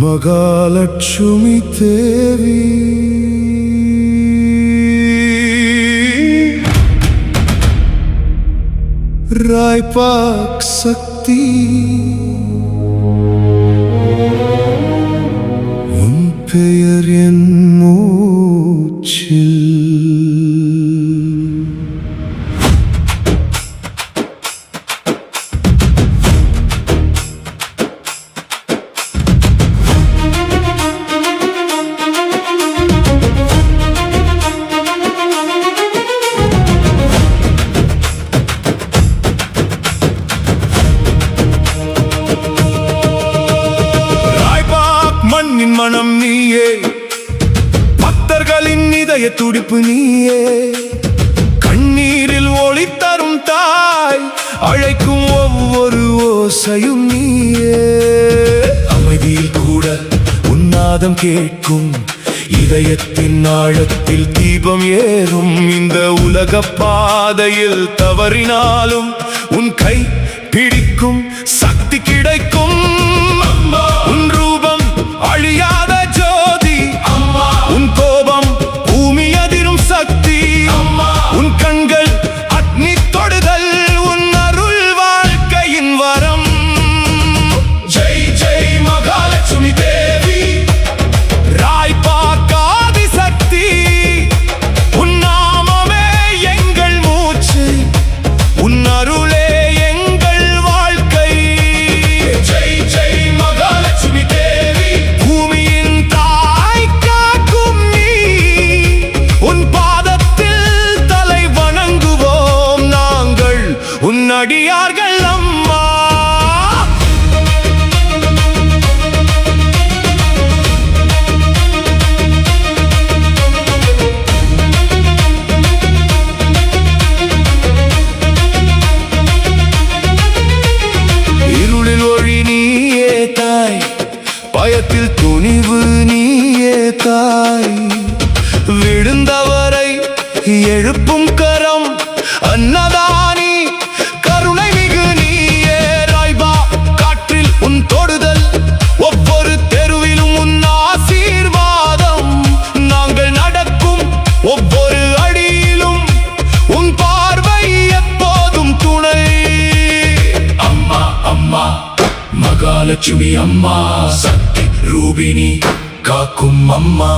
மகாலட்சுமி தேவி ராய்பாக் சக்தி உன் பெயர் என் மூச்சில் மண்ணின் மனம் நீயே, பக்தர்களின் இதய துடிப்பு நீயே, கண்ணீரில் ஒளி தரும் தாய், அழைக்கும் ஒவ்வொரு ஓசையும் நீயே. அமைதியில் கூட உன்னாதம் கேட்கும், இதயத்தின் ஆழத்தில் தீபம் ஏறும். இந்த உலக பாதையில் தவறினாலும் உன் கை பிடிக்கும் சக்தி கிடைக்கும். உன் ரூபம் அழியாத ஜோதி, உன் கோபம் பூமி அதிரும் சக்தி, உன் கண்கள் அக்னி தொடுதல், உன் அருள் வாழ்க்கையின் வரம். ஜெய் ஜெய் மகாலட்சுமி தேவி, ராய்பாக் ஆதி சக்தி, உன் நாமமே எங்கள் மூச்சு, உன் அருளே எங்கள் வாழ்க்கை. ஜெய் ஜெய் மகாலட்சுமி தேவி, பூமியின் தாய் காக்கும் நீ, உன் பாதத்தில் தலை வணங்குவோம் நாங்கள், உன் அடியார்கள் அம்மா. இருளில் ஒளி நீயே தாய், பயத்தில் துணிவு நீயே தாய், விழுந்தவரை எழுப்பும் கரம் அன்னதானி, கருணை மிகு நீயே. ராய்பா காற்றில் உன் தொடுதல், ஒவ்வொரு தெருவிலும் உன் ஆசீர்வாதம், நாங்கள் நடக்கும் ஒவ்வொரு அடியிலும் உன் பார்வை எப்போதும் துணை. அம்மா அம்மா மகாலட்சுமி அம்மா, சக்தி ரூபிணி காக்கும் அம்மா.